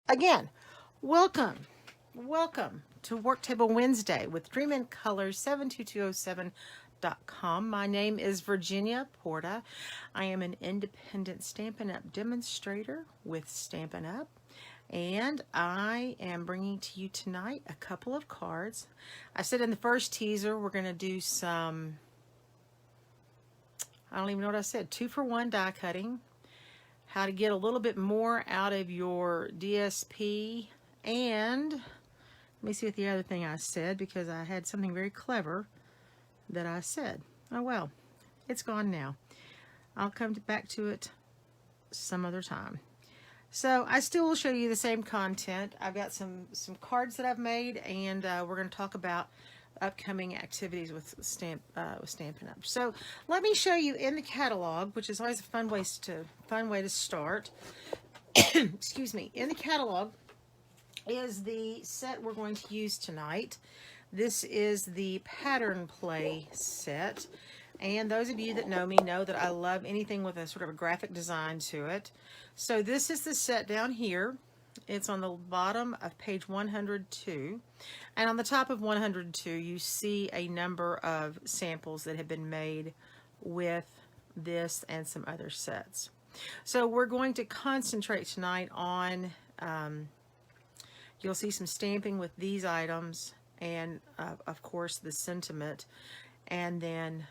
again, welcome, welcome to Worktable Wednesday with Dream in Colors 72207.com. My name is Virginia Porta. I am an independent Stampin' Up! Demonstrator with Stampin' Up! And I am bringing to you tonight a couple of cards. I said in the first teaser we're going to do some, I don't even know what I said, 2-for-1 die cutting, how to get a little bit more out of your DSP, and let me see what the other thing I said, because I had something very clever that I said. Oh well, it's gone now. I'll come back to it some other time. So I still will show you the same content. I've got some cards that I've made, and we're going to talk about upcoming activities with Stampin' Up. So let me show you in the catalog, which is always a fun way to start. Excuse me. In the catalog is the set we're going to use tonight. This is the Pattern Play set. And those of you that know me know that I love anything with a sort of a graphic design to it. So this is the set down here. It's on the bottom of page 102. And on the top of 102, you see a number of samples that have been made with this and some other sets. So we're going to concentrate tonight on, you'll see some stamping with these items, and of course the sentiment, and then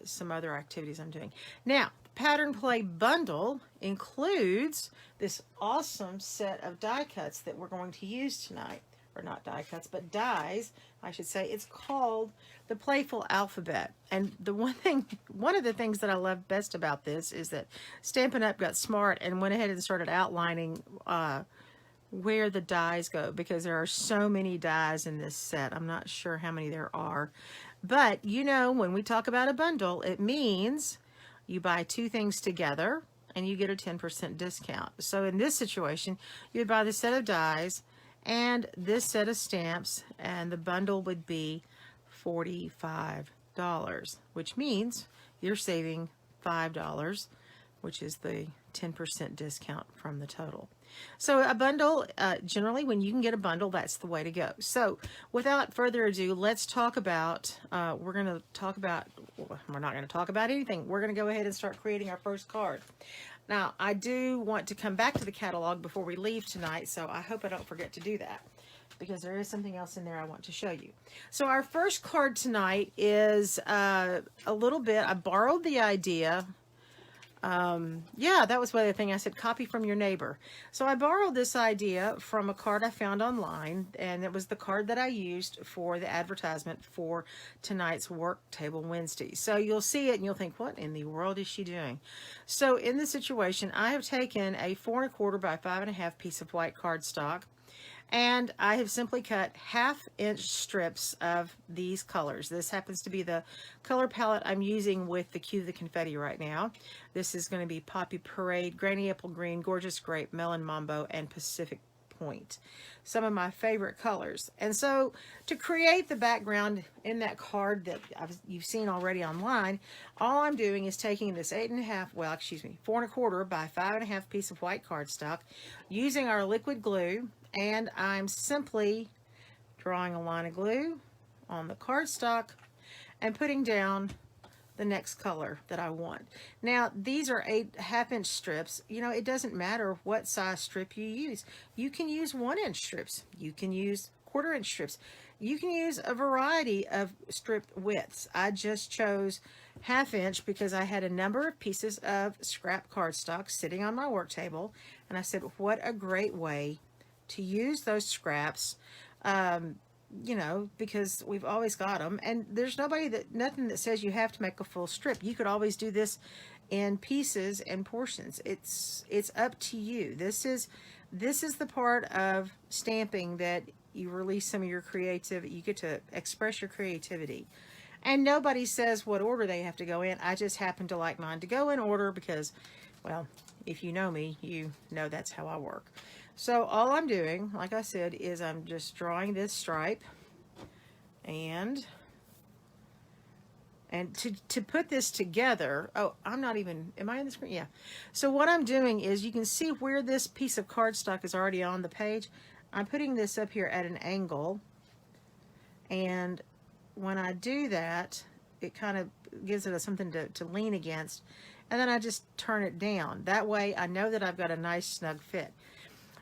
some other activities I'm doing. Now, the Pattern Play bundle includes this awesome set of die cuts that we're going to use tonight. Or not die cuts, but dies, I should say. It's called the Playful Alphabet. And one of the things that I love best about this is that Stampin' Up! Got smart and went ahead and started outlining where the dies go, because there are so many dies in this set. I'm not sure how many there are. But, you know, when we talk about a bundle, it means you buy two things together and you get a 10% discount. So in this situation, you would buy the set of dies and this set of stamps, and the bundle would be $45, which means you're saving $5, which is the 10% discount from the total. So a bundle, generally when you can get a bundle, that's the way to go. So without further ado, let's talk about, we're not going to talk about anything. We're going to go ahead and start creating our first card. Now, I do want to come back to the catalog before we leave tonight, so I hope I don't forget to do that, because there is something else in there I want to show you. So our first card tonight is a little bit, I borrowed the idea. Yeah, that was one other thing I said, copy from your neighbor. So I borrowed this idea from a card I found online, and it was the card that I used for the advertisement for tonight's Worktable Wednesday. So you'll see it and you'll think, what in the world is she doing? So in this situation, I have taken a 4 1/4 by 5 1/2 piece of white cardstock, and I have simply cut 1/2-inch strips of these colors. This happens to be the color palette I'm using with the Cue the Confetti right now. This is going to be Poppy Parade, Granny Apple Green, Gorgeous Grape, Melon Mambo, and Pacific Point. Some of my favorite colors. And so to create the background in that card that you've seen already online, all I'm doing is taking this 4 1/4 by 5 1/2 piece of white cardstock, using our liquid glue, and I'm simply drawing a line of glue on the cardstock and putting down the next color that I want. Now, these are 8 1/2-inch strips. You know, it doesn't matter what size strip you use. You can use 1-inch strips. You can use 1/4-inch strips. You can use a variety of strip widths. I just chose 1/2-inch because I had a number of pieces of scrap cardstock sitting on my work table, and I said, what a great way to use those scraps, you know, because we've always got them, and there's nothing that says you have to make a full strip. You could always do this in pieces and portions. It's up to you. This is the part of stamping that you release some of your creativity. You get to express your creativity, and nobody says what order they have to go in. I just happen to like mine to go in order because, well, if you know me, you know that's how I work. So all I'm doing, like I said, is I'm just drawing this stripe, and And to put this together, oh, I'm not even, am I on the screen? Yeah. So what I'm doing is, you can see where this piece of cardstock is already on the page. I'm putting this up here at an angle, and when I do that, it kind of gives it something to lean against, and then I just turn it down. That way I know that I've got a nice snug fit.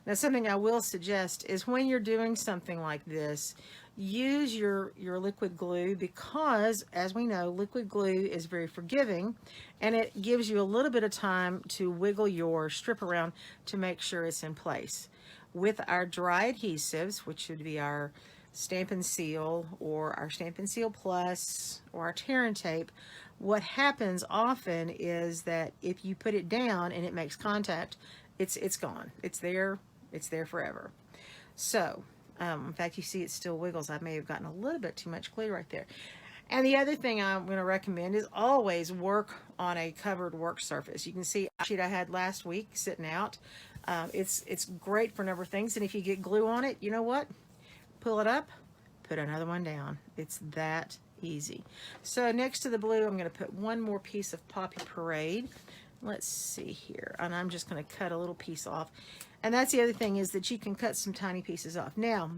Now, something I will suggest is, when you're doing something like this, use your liquid glue, because, as we know, liquid glue is very forgiving, and it gives you a little bit of time to wiggle your strip around to make sure it's in place. With our dry adhesives, which would be our Stamp and Seal, or our Stamp and Seal Plus, or our tear and tape, what happens often is that if you put it down and it makes contact, it's gone. It's there forever. So, in fact, you see it still wiggles. I may have gotten a little bit too much glue right there. And the other thing I'm going to recommend is always work on a covered work surface. You can see a sheet I had last week sitting out. It's great for a number of things. And if you get glue on it, you know what? Pull it up, put another one down. It's that easy. So next to the blue, I'm going to put one more piece of Poppy Parade. Let's see here. And I'm just going to cut a little piece off. And that's the other thing, is that you can cut some tiny pieces off. Now,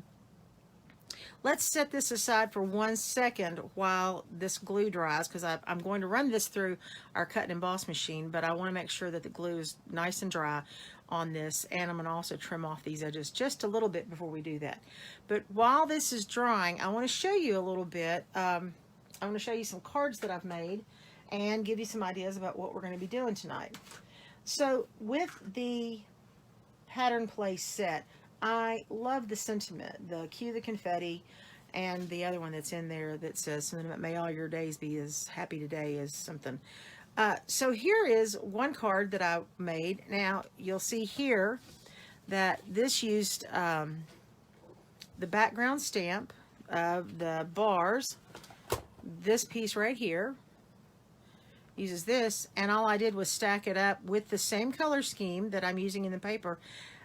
let's set this aside for 1 second while this glue dries, because I'm going to run this through our cut and emboss machine, but I want to make sure that the glue is nice and dry on this, and I'm going to also trim off these edges just a little bit before we do that. But while this is drying, I want to show you a little bit. I want to show you some cards that I've made and give you some ideas about what we're going to be doing tonight. So with the pattern play set, I love the sentiment, the Cue the Confetti, and the other one that's in there that says something about "May all your days be as happy today as something." So here is one card that I made. Now you'll see here that this used the background stamp of the bars. This piece right here uses this, and all I did was stack it up with the same color scheme that I'm using in the paper,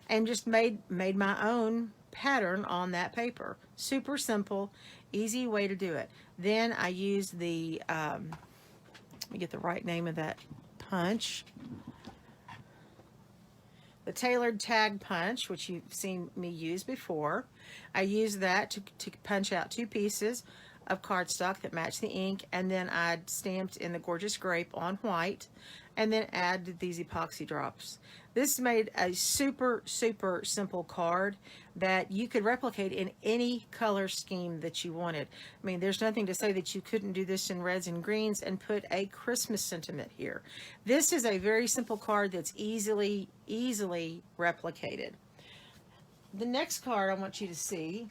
and just made my own pattern on that paper. Super simple, easy way to do it. Then I used the let me get the right name of that punch, the tailored tag punch, which you've seen me use before. I used that to punch out 2 pieces of cardstock that match the ink, and then I stamped in the Gorgeous Grape on white, and then added these epoxy drops. This made a super simple card that you could replicate in any color scheme that you wanted. I mean, there's nothing to say that you couldn't do this in reds and greens and put a Christmas sentiment here. This is a very simple card that's easily replicated. The next card I want you to see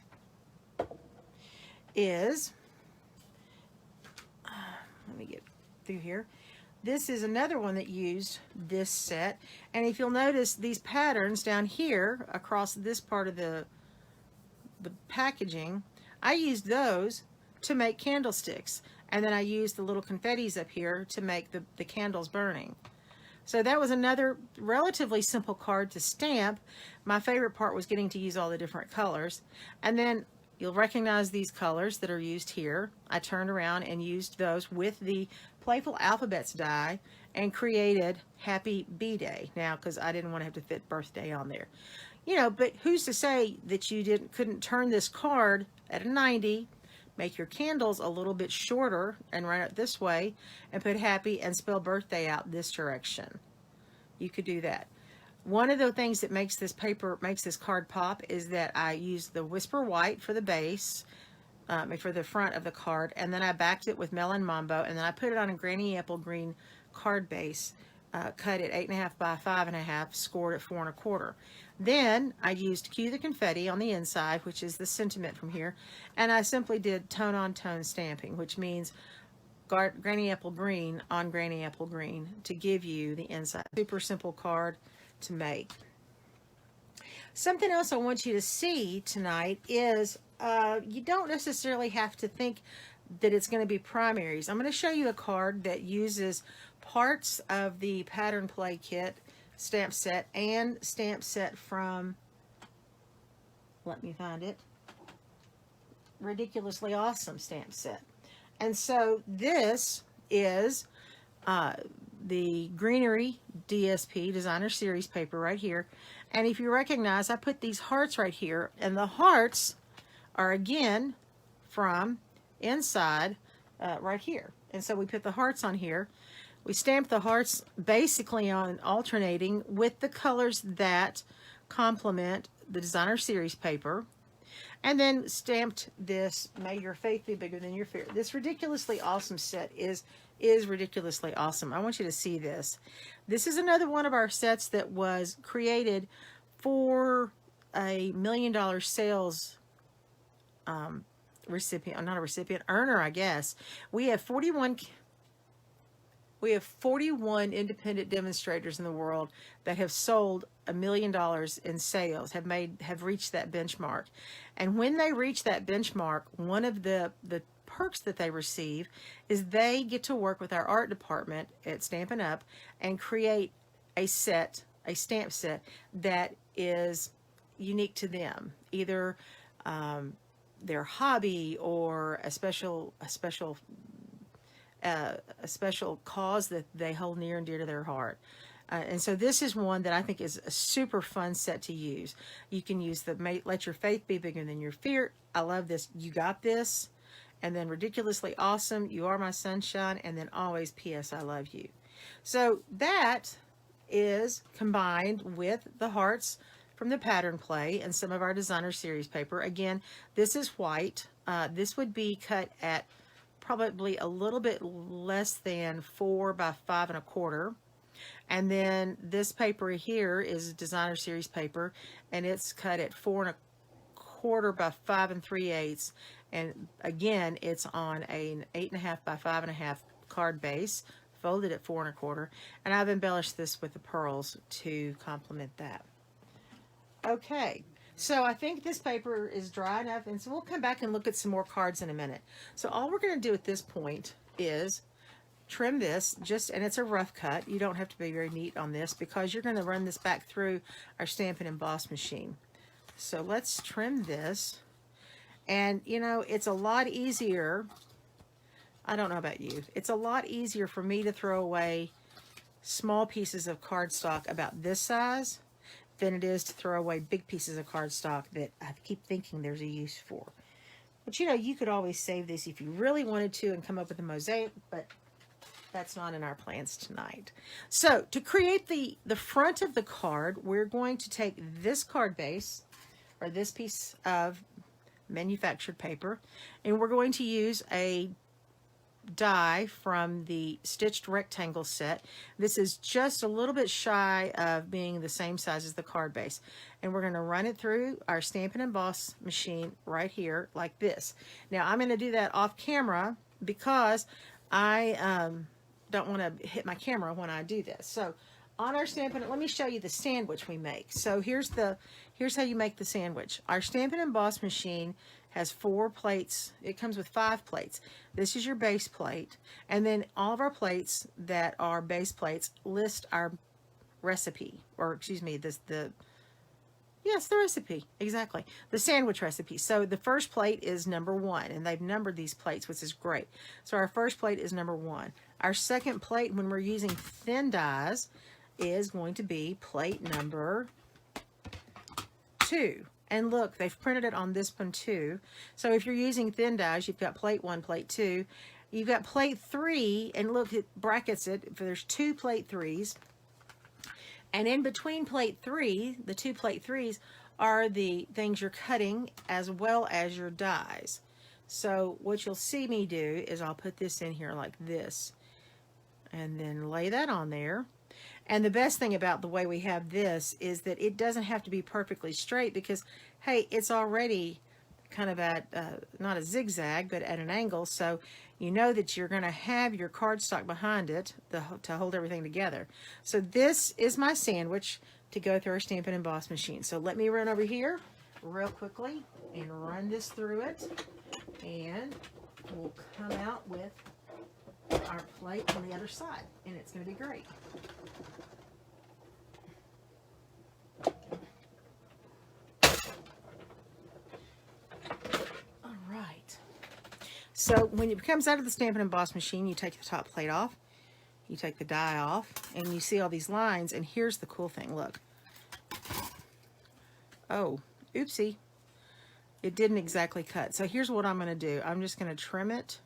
is, let me get through here. This is another one that used this set, and if you'll notice these patterns down here across this part of the packaging, I used those to make candlesticks, and then I used the little confettis up here to make the candles burning. So that was another relatively simple card to stamp. My favorite part was getting to use all the different colors, and then you'll recognize these colors that are used here. I turned around and used those with the Playful Alphabets die and created Happy B-Day. Now, because I didn't want to have to fit birthday on there. You know, but who's to say that you couldn't turn this card at a 90, make your candles a little bit shorter and run it this way, and put happy and spell birthday out this direction. You could do that. One of the things that makes this card pop is that I used the Whisper White for the base, for the front of the card, and then I backed it with Melon Mambo, and then I put it on a Granny Apple Green card base, cut it 8.5 by 5.5, scored at 4 1/4. Then I used Cue the Confetti on the inside, which is the sentiment from here, and I simply did tone on tone stamping, which means Granny Apple Green on Granny Apple Green to give you the inside. Super simple card to make. Something else I want you to see tonight is you don't necessarily have to think that it's going to be primaries. I'm going to show you a card that uses parts of the Pattern Play Kit stamp set and stamp set from, let me find it, Ridiculously Awesome stamp set. And so this is the Greenery DSP Designer Series paper right here. And if you recognize, I put these hearts right here, and the hearts are again from inside right here. And so we put the hearts on here. We stamped the hearts basically on alternating with the colors that complement the Designer Series paper. And then stamped this, May Your Faith Be Bigger Than Your Fear. This ridiculously awesome set is ridiculously awesome. I want you to see this. This is another one of our sets that was created for a $1 million sales recipient, not a recipient, earner, I guess. We have 41 independent demonstrators in the world that have sold $1 million in sales, have reached that benchmark. And when they reach that benchmark, one of the perks that they receive is they get to work with our art department at Stampin' Up! And create a stamp set that is unique to them, either their hobby or a special cause that they hold near and dear to their heart. And so this is one that I think is a super fun set to use. You can use the Let Your Faith Be Bigger Than Your Fear. I love this. You Got This. And then Ridiculously Awesome. You Are My Sunshine. And then always P.S. I Love You. So that is combined with the hearts from the pattern play and some of our Designer Series paper. Again, this is white. This would be cut at probably a little bit less than 4 by 5 1/4. And then this paper here is Designer Series paper, and it's cut at 4 1/4 by 5 3/8. And again, it's on an 8 1/2 by 5 1/2 card base, folded at 4 1/4. And I've embellished this with the pearls to complement that. Okay. So I think this paper is dry enough, and so we'll come back and look at some more cards in a minute. So all we're going to do at this point is trim this, and it's a rough cut. You don't have to be very neat on this because you're going to run this back through our Stamp and Emboss machine. So let's trim this. And, you know, it's a lot easier. I don't know about you. It's a lot easier for me to throw away small pieces of cardstock about this size than it is to throw away big pieces of cardstock that I keep thinking there's a use for. But you know, you could always save this if you really wanted to and come up with a mosaic, but that's not in our plans tonight. So to create the front of the card, we're going to take this card base, or this piece of manufactured paper, and we're going to use a die from the stitched rectangle set. This is just a little bit shy of being the same size as the card base, and we're going to run it through our Stamp and Emboss machine right here like this. Now I'm going to do that off camera because I don't want to hit my camera when I do this. So on our Stampin', let me show you the sandwich we make. So here's how you make the sandwich. Our Stamp and Emboss machine has 4 plates. It comes with 5 plates. This is your base plate, and then all of our plates that are base plates list our recipe, or excuse me, the recipe, exactly, the sandwich recipe. So the first plate is number 1, and they've numbered these plates, which is great. So our first plate is number 1. Our second plate, when we're using thin dies, is going to be plate number 2. And look, they've printed it on this one too. So if you're using thin dies, you've got plate 1, plate 2. You've got plate 3, and look, it brackets it. There's 2 plate 3s. And in between plate 3, the 2 plate 3s, are the things you're cutting as well as your dies. So what you'll see me do is I'll put this in here like this, and then lay that on there. And the best thing about the way we have this is that it doesn't have to be perfectly straight because, hey, it's already kind of at, not a zigzag, but at an angle. So you know that you're going to have your cardstock behind it to hold everything together. So this is my sandwich to go through our Stamp and Emboss machine. So let me run over here real quickly and run this through it. And we'll come out with our plate on the other side, and it's going to be great. So when it comes out of the Stamp and Emboss machine, you take the top plate off, you take the die off, and you see all these lines. And here's the cool thing, look. Oh, oopsie. It didn't exactly cut. So here's what I'm going to do. I'm just going to trim it,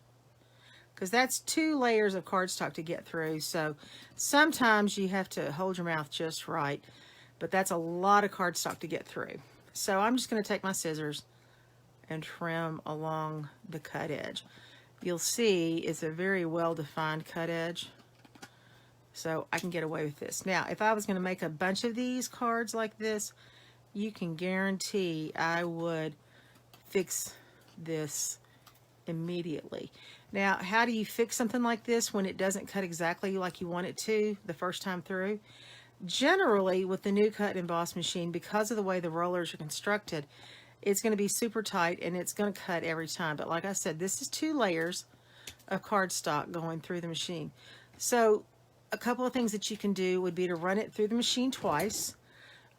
because that's 2 layers of cardstock to get through. So sometimes you have to hold your mouth just right, but that's a lot of cardstock to get through. So I'm just going to take my scissors and trim along the cut edge. You'll see it's a very well-defined cut edge, so I can get away with this. Now, if I was going to make a bunch of these cards like this, you can guarantee I would fix this immediately. Now, how do you fix something like this when it doesn't cut exactly like you want it to the first time through? Generally, with the new cut and emboss machine, because of the way the rollers are constructed, it's going to be super tight and it's going to cut every time. But like I said, this is 2 layers of cardstock going through the machine. So a couple of things that you can do would be to run it through the machine twice.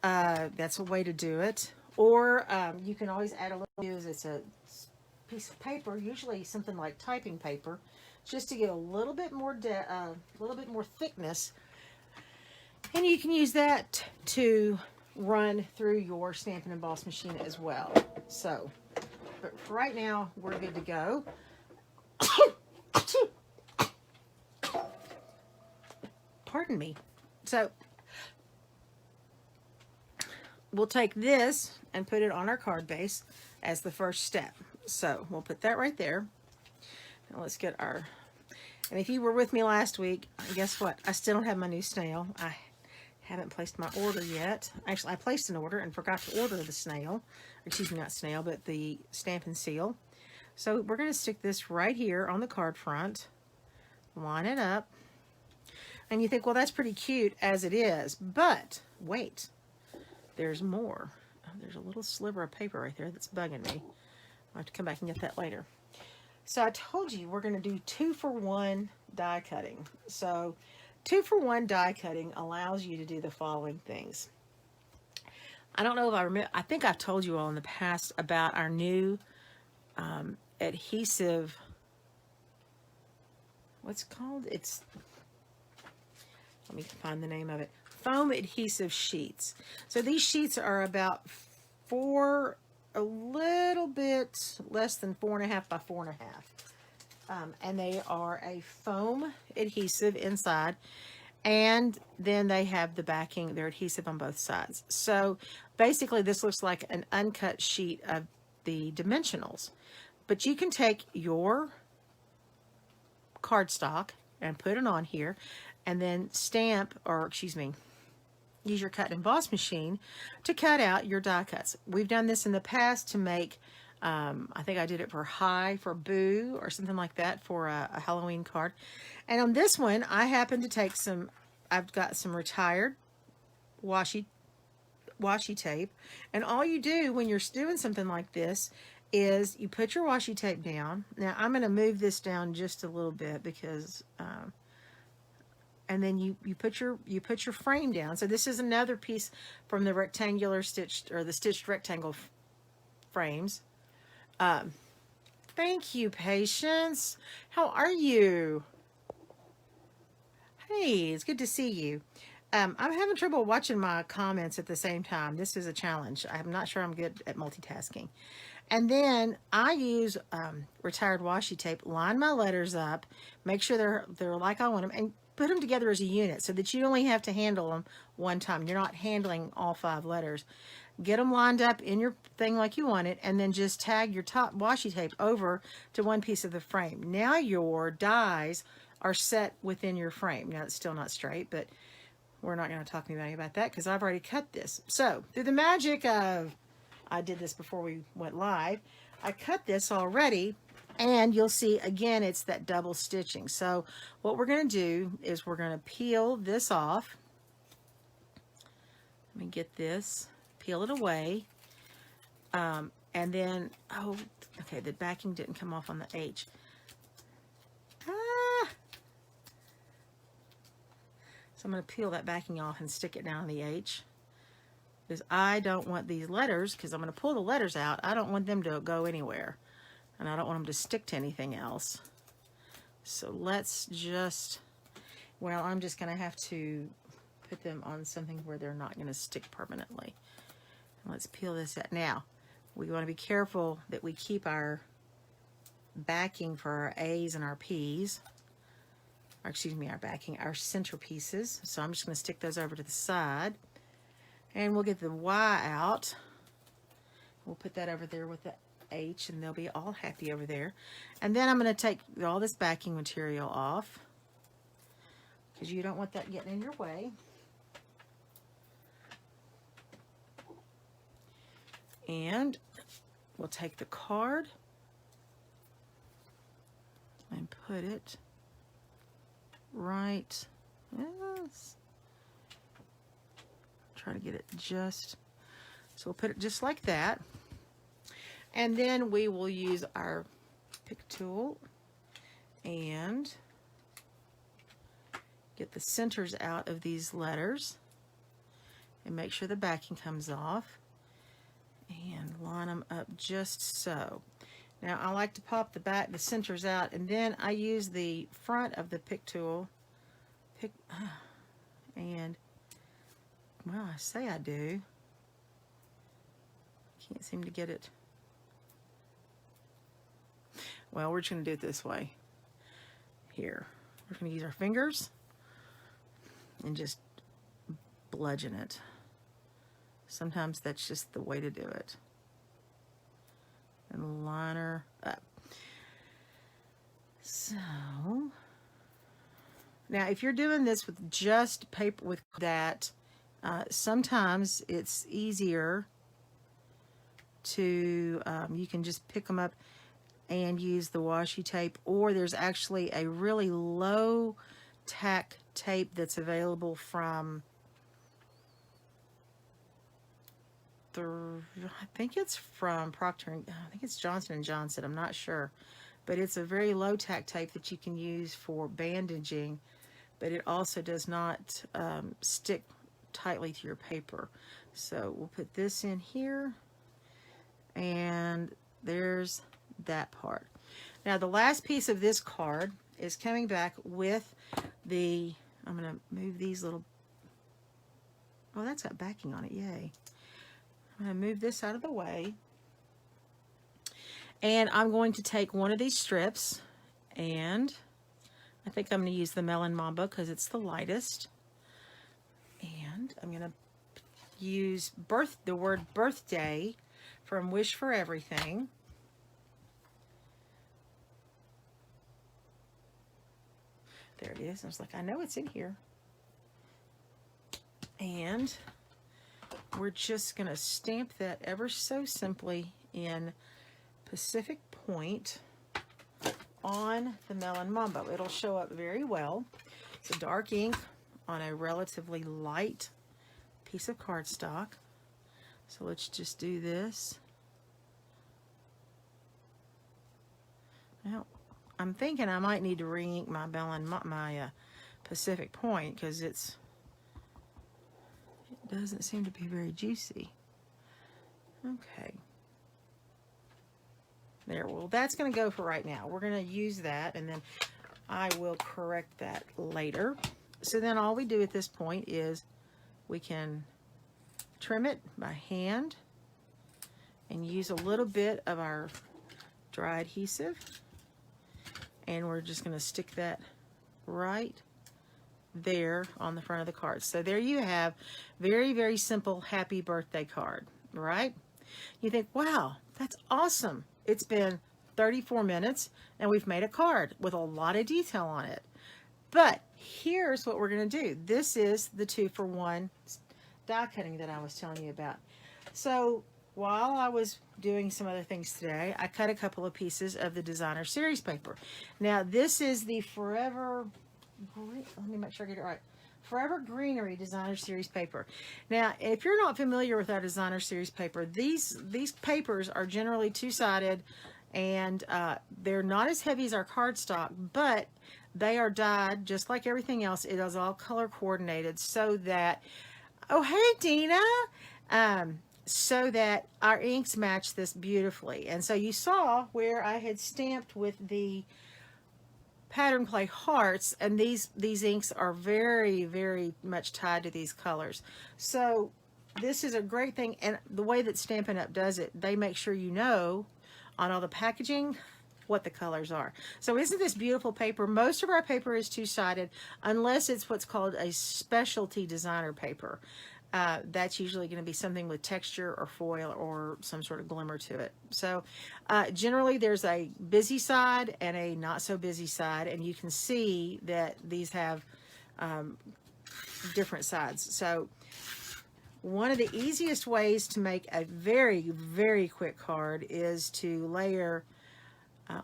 That's a way to do it. Or you can always add a little, it's a piece of paper, usually something like typing paper, just to get a little bit more thickness. And you can use that to run through your Stamp and Emboss machine as well. So, but for right now, we're good to go. Pardon me. So, we'll take this and put it on our card base as the first step. So, we'll put that right there. Now, let's get our... And if you were with me last week, guess what? I still don't have my new snail. I haven't placed my order yet. Actually, I placed an order and forgot to order the snail. Excuse me, not snail, but the stamp and seal. So we're going to stick this right here on the card front. Line it up. And you think, well, that's pretty cute as it is. But wait, there's more. Oh, there's a little sliver of paper right there that's bugging me. I'll have to come back and get that later. So I told you we're going to do 2-for-1 die cutting. So 2-for-1 die cutting allows you to do the following things. I don't know if I remember, I think I've told you all in the past about our new adhesive, what's it called? It's, let me find the name of it. Foam adhesive sheets. So these sheets are about a little bit less than 4.5 by 4.5. And they are a foam adhesive inside, and then they have the backing, they're adhesive on both sides. So basically this looks like an uncut sheet of the dimensionals, but you can take your cardstock and put it on here and then stamp, or excuse me, use your cut and emboss machine to cut out your die cuts. We've done this in the past to make, I think I did it for Boo or something like that for a Halloween card. And on this one, I happen to take I've got some retired washi tape. And all you do when you're doing something like this is you put your washi tape down. Now I'm going to move this down just a little bit because, and then you put your frame down. So this is another piece from the rectangular stitched, or the stitched rectangle frames. Thank you, Patience. How are you? Hey, it's good to see you. I'm having trouble watching my comments at the same time. This is a challenge. I'm not sure I'm good at multitasking. And then I use retired washi tape, line my letters up, make sure they're like I want them, and put them together as a unit so that you only have to handle them one time. You're not handling all 5 letters. Get them lined up in your thing like you want it, and then just tag your top washi tape over to one piece of the frame. Now your dies are set within your frame. Now it's still not straight, but we're not going to talk to anybody about that because I've already cut this. So through the magic of, I did this before we went live, I cut this already, and you'll see again it's that double stitching. So what we're going to do is we're going to peel this off. Let me get this, peel it away, and then, oh, okay, the backing didn't come off on the H. So I'm going to peel that backing off and stick it down on the H, because I don't want these letters, because I'm going to pull the letters out, I don't want them to go anywhere. and I don't want them to stick to anything else. So let's just, well, I'm just going to have to put them on something where they're not going to stick permanently. Let's peel this out. Now, we want to be careful that we keep our backing for our A's and our P's. Or excuse me, our centerpieces. So I'm just going to stick those over to the side. And we'll get the Y out. We'll put that over there with the H, and they'll be all happy over there. And then I'm going to take all this backing material off, because you don't want that getting in your way. And we'll take the card and put it right. Yes. Try to get it just, so we'll put it just like that. And then we will use our pick tool and get the centers out of these letters and make sure the backing comes off and line them up just so. Now I like to pop the centers out, and then I use the front of the pick tool, and well, I say I do. Can't seem to get it. Well, we're just going to do it this way. Here, we're going to use our fingers and just bludgeon it. Sometimes that's just the way to do it. And line her up. So, now if you're doing this with just paper with that, sometimes it's easier to, you can just pick them up and use the washi tape, or there's actually a really low tack tape that's available from I think it's from Procter, I think it's Johnson & Johnson, I'm not sure, but it's a very low tack tape that you can use for bandaging, but it also does not stick tightly to your paper. So we'll put this in here, and there's that part. Now the last piece of this card is coming back with the, I'm going to move these little, oh, that's got backing on it, yay. I'm going to move this out of the way, and I'm going to take one of these strips, and I think I'm going to use the Melon Mamba because it's the lightest, and I'm going to use the word birthday from Wish for Everything. There it is. I was like, I know it's in here. And we're just going to stamp that ever so simply in Pacific Point on the Melon Mamba. It'll show up very well. It's a dark ink on a relatively light piece of cardstock. So let's just do this. Now, I'm thinking I might need to re-ink my Pacific Point because it doesn't seem to be very juicy. Okay. There, well, that's going to go for right now. We're going to use that, and then I will correct that later. So then all we do at this point is we can trim it by hand and use a little bit of our dry adhesive. And we're just going to stick that right there on the front of the card. So there you have, very, very simple happy birthday card, right? You think, wow, that's awesome. It's been 34 minutes and we've made a card with a lot of detail on it. But here's what we're going to do. This is the 2-for-1 die cutting that I was telling you about. So while I was doing some other things today, I cut a couple of pieces of the designer series paper. Now this is the let me make sure I get it right. Forever Greenery designer series paper. Now, if you're not familiar with our designer series paper, these papers are generally two-sided, and they're not as heavy as our cardstock, but they are dyed just like everything else. It is all color coordinated so that, oh hey Dina, so that our inks match this beautifully. And so you saw where I had stamped with the Pattern Play hearts, and these inks are very, very much tied to these colors. So this is a great thing, and the way that Stampin' Up! Does it, they make sure you know on all the packaging what the colors are. So isn't this beautiful paper? Most of our paper is two-sided, unless it's what's called a specialty designer paper. That's usually going to be something with texture or foil or some sort of glimmer to it. So generally there's a busy side and a not so busy side, and you can see that these have different sides. So one of the easiest ways to make a very, very quick card is to layer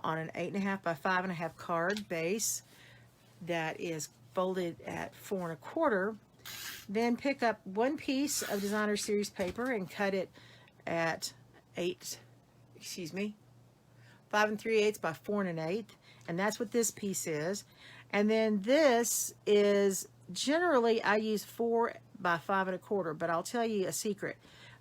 on an 8.5 by 5.5 card base that is folded at 4 1/4. Then pick up one piece of designer series paper and cut it at 5 3/8 by 4 1/8, and that's what this piece is. And then this is, generally I use 4 by 5 1/4, but I'll tell you a secret.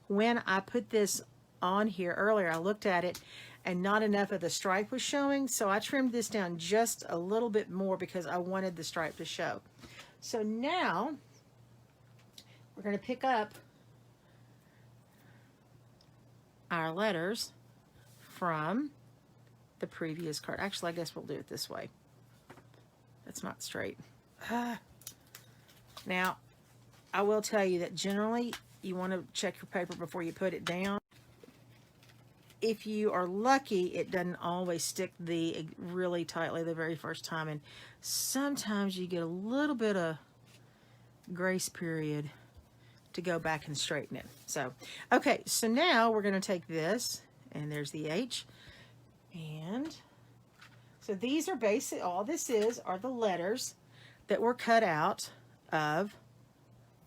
When I put this on here earlier, I looked at it and not enough of the stripe was showing, so I trimmed this down just a little bit more because I wanted the stripe to show. So now we're going to pick up our letters from the previous card. Actually, I guess we'll do it this way. That's not straight. Now, I will tell you that generally you want to check your paper before you put it down. If you are lucky, it doesn't always stick really tightly the very first time, and sometimes you get a little bit of grace period to go back and straighten it. So, okay, so now we're going to take this, and there's the H, and so these are all this are the letters that were cut out of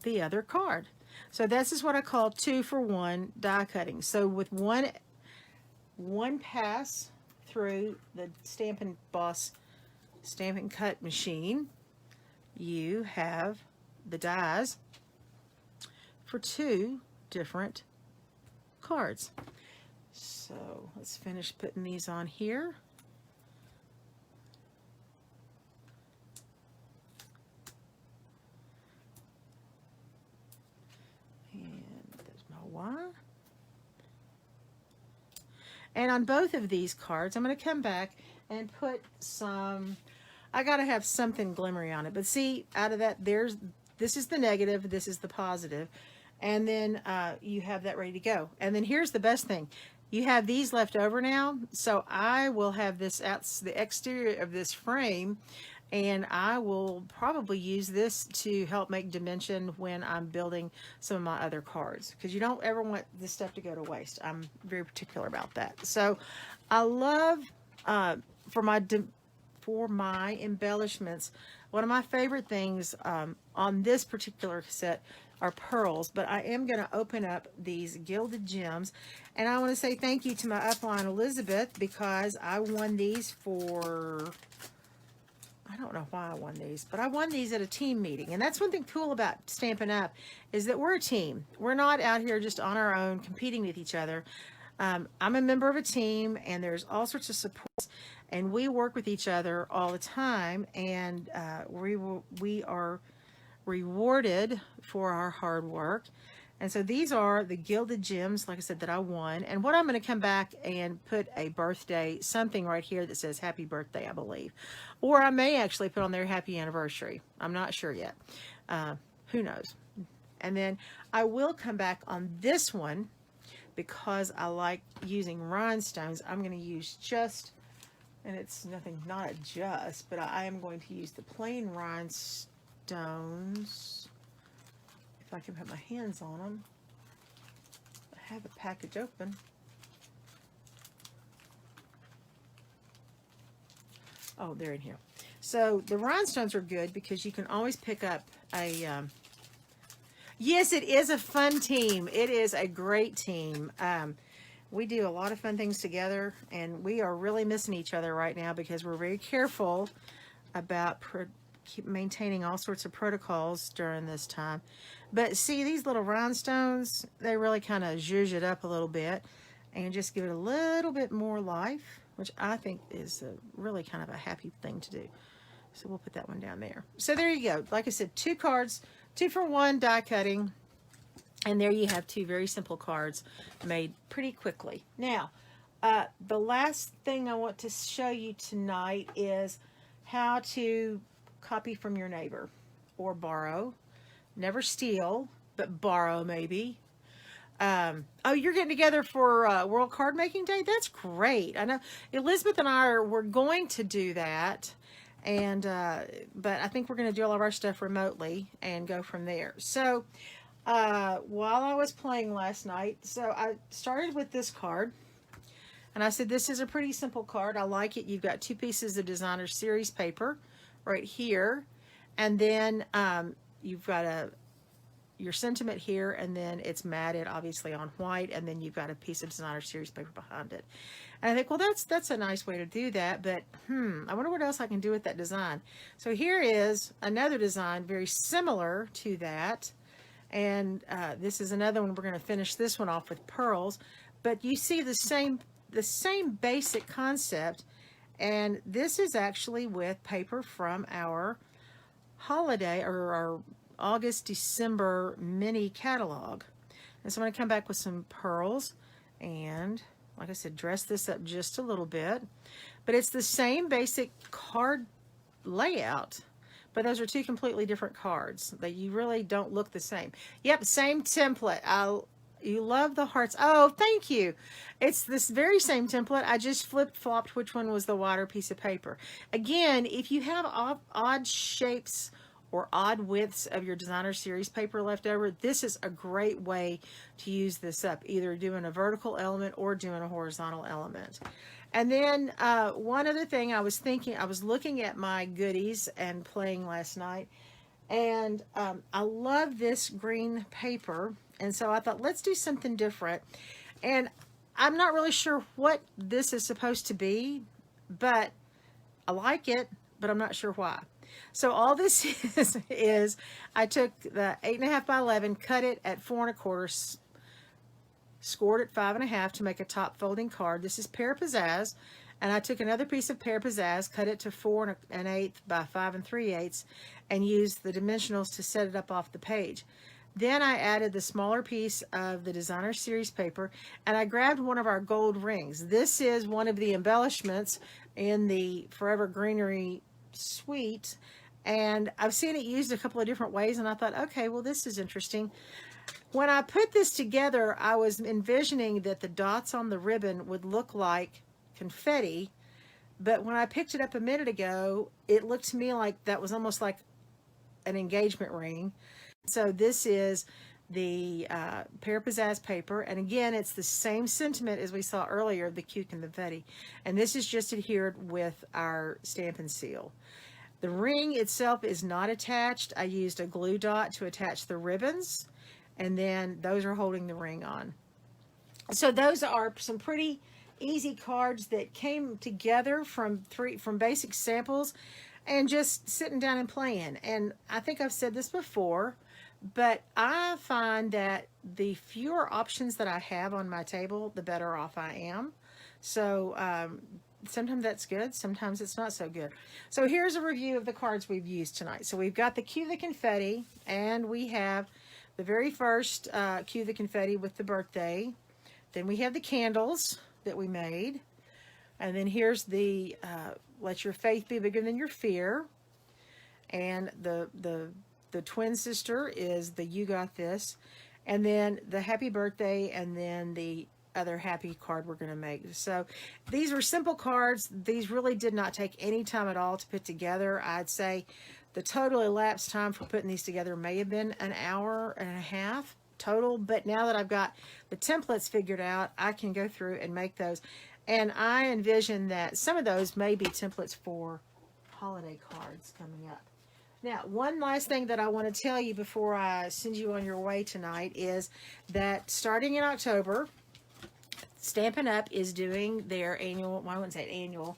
the other card. So this is what I call 2-for-1 die cutting. So with one pass through the Stampin' Boss Stampin' Cut machine, you have the dies for 2 different cards. So let's finish putting these on here. And there's my Y. And on both of these cards, I'm going to come back and put some, I got to have something glimmery on it. But see, out of that, this is the negative, this is the positive. And then you have that ready to go. And then here's the best thing. You have these left over now. So I will have this out, the exterior of this frame, and I will probably use this to help make dimension when I'm building some of my other cards, because you don't ever want this stuff to go to waste. I'm very particular about that. So I love, for my embellishments, one of my favorite things on this particular set are pearls, but I am going to open up these gilded gems, and I want to say thank you to my upline Elizabeth, because I won these for, I don't know why I won these, but I won these at a team meeting. And that's one thing cool about Stampin' Up! Is that we're a team. We're not out here just on our own competing with each other. I'm a member of a team, and there's all sorts of supports, and we work with each other all the time, and we are rewarded for our hard work. And so these are the gilded gems, like I said, that I won. And what I'm going to come back and put a birthday, something right here that says happy birthday, I believe. Or I may actually put on there happy anniversary. I'm not sure yet. Who knows? And then I will come back on this one, because I like using rhinestones. I'm going to use just, and it's nothing, not just, but I am going to use the plain rhinestones. If I can put my hands on them. I have a package open. Oh, they're in here. So the rhinestones are good because you can always pick up a, yes, it is a fun team. It is a great team. We do a lot of fun things together, and we are really missing each other right now because we're very careful about keep maintaining all sorts of protocols during this time. But see, these little rhinestones, they really kind of zhuzh it up a little bit and just give it a little bit more life, which I think is really kind of a happy thing to do. So we'll put that one down there. So there you go. Like I said, 2 cards, 2-for-1 die cutting. And there you have 2 very simple cards made pretty quickly. Now, the last thing I want to show you tonight is how to copy from your neighbor or borrow. Never steal, but borrow maybe. Oh, you're getting together for World Card Making Day? That's great. I know Elizabeth and I we're going to do that. And but I think we're going to do all of our stuff remotely and go from there. So while I was playing last night, so I started with this card. And I said, this is a pretty simple card. I like it. You've got 2 pieces of designer series paper right here. And then you've got your sentiment here, and then it's matted obviously on white, and then you've got a piece of designer series paper behind it. And I think, well, that's a nice way to do that, but I wonder what else I can do with that design. So here is another design very similar to that, and this is another one. We're going to finish this one off with pearls, but you see the same basic concept, and this is actually with paper from our holiday or our August-December mini catalog. And so I'm going to come back with some pearls and, like I said, dress this up just a little bit. But it's the same basic card layout, but those are 2 completely different cards that you really don't look the same. Yep, same template. You love the hearts. Oh, thank you. It's this very same template. I just flip-flopped which one was the wider piece of paper. Again, if you have odd shapes or odd widths of your designer series paper left over, this is a great way to use this up, either doing a vertical element or doing a horizontal element. And then one other thing I was thinking, I was looking at my goodies and playing last night, and I love this green paper, and so I thought, let's do something different. And I'm not really sure what this is supposed to be, but I like it, but I'm not sure why. So all this is I took the 8.5 by 11, cut it at 4 1/4, scored at 5 1/2 to make a top folding card. This is pear pizzazz, and I took another piece of pear pizzazz, cut it to 4 1/8 by 5 3/8, and used the dimensionals to set it up off the page. Then I added the smaller piece of the designer series paper, and I grabbed one of our gold rings. This is one of the embellishments in the Forever Greenery suite, and I've seen it used a couple of different ways, and I thought, okay, well, this is interesting. When I put this together, I was envisioning that the dots on the ribbon would look like confetti, but when I picked it up a minute ago, it looked to me like that was almost like an engagement ring. So this is the pear pizzazz paper, and again, it's the same sentiment as we saw earlier, the cute confetti, and this is just adhered with our Stampin' Seal. The ring itself is not attached. I used a glue dot to attach the ribbons, and then those are holding the ring on. So those are some pretty easy cards that came together from basic samples and just sitting down and playing. And I think I've said this before, but I find that the fewer options that I have on my table, the better off I am. So sometimes that's good, sometimes it's not so good. So here's a review of the cards we've used tonight. So we've got the Cue the Confetti, and we have the very first Cue the Confetti with the birthday. Then we have the candles that we made. And then here's the Let Your Faith Be Bigger Than Your Fear. And the twin sister is the You Got This. And then the Happy Birthday, and then the other happy card we're going to make. So these were simple cards. These really did not take any time at all to put together. I'd say the total elapsed time for putting these together may have been an hour and a half total, but now that I've got the templates figured out, I can go through and make those. And I envision that some of those may be templates for holiday cards coming up. Now, one last thing that I want to tell you before I send you on your way tonight is that starting in October, Stampin' Up! Is doing their annual, well, I wouldn't say annual,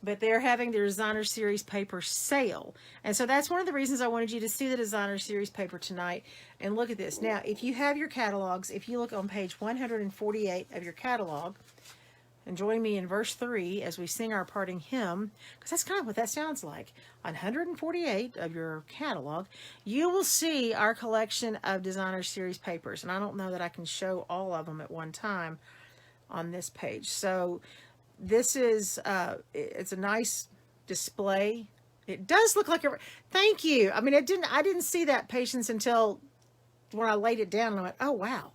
but they're having their designer series paper sale. And so that's one of the reasons I wanted you to see the designer series paper tonight. And look at this. Now, if you have your catalogs, if you look on page 148 of your catalog, and join me in verse 3 as we sing our parting hymn, because that's kind of what that sounds like. On 148 of your catalog, you will see our collection of designer series papers. And I don't know that I can show all of them at one time on this page. So this is, it's a nice display. It does look like a, thank you. I mean, I didn't see that, Patience, until when I laid it down and I went, oh, wow.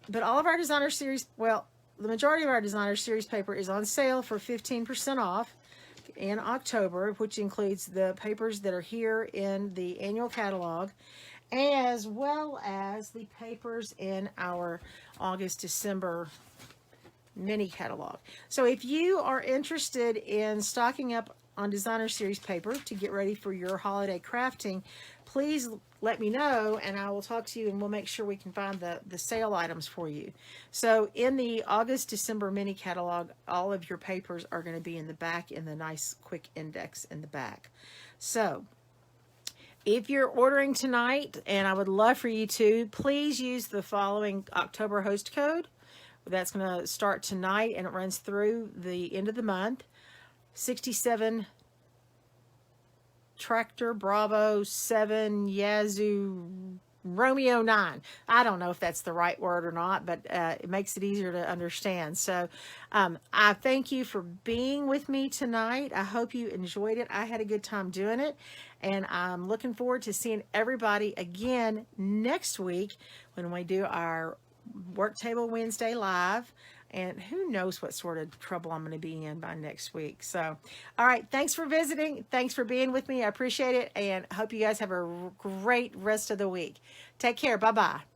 But all of our designer series, well, the majority of our designer series paper is on sale for 15% off in October, which includes the papers that are here in the annual catalog, as well as the papers in our August-December mini catalog. So if you are interested in stocking up on designer series paper to get ready for your holiday crafting, please let me know and I will talk to you and we'll make sure we can find the sale items for you. So in the August-December mini catalog, all of your papers are going to be in the back in the nice quick index in the back. So if you're ordering tonight, and I would love for you to, please use the following October host code. That's going to start tonight and it runs through the end of the month. 67 Tractor Bravo 7 Yazoo Romeo 9. I don't know if that's the right word or not, but it makes it easier to understand. So I thank you for being with me tonight. I hope you enjoyed it. I had a good time doing it, and I'm looking forward to seeing everybody again next week when we do our Worktable Wednesday live. And who knows what sort of trouble I'm going to be in by next week. So, all right. Thanks for visiting. Thanks for being with me. I appreciate it. And hope you guys have a great rest of the week. Take care. Bye-bye.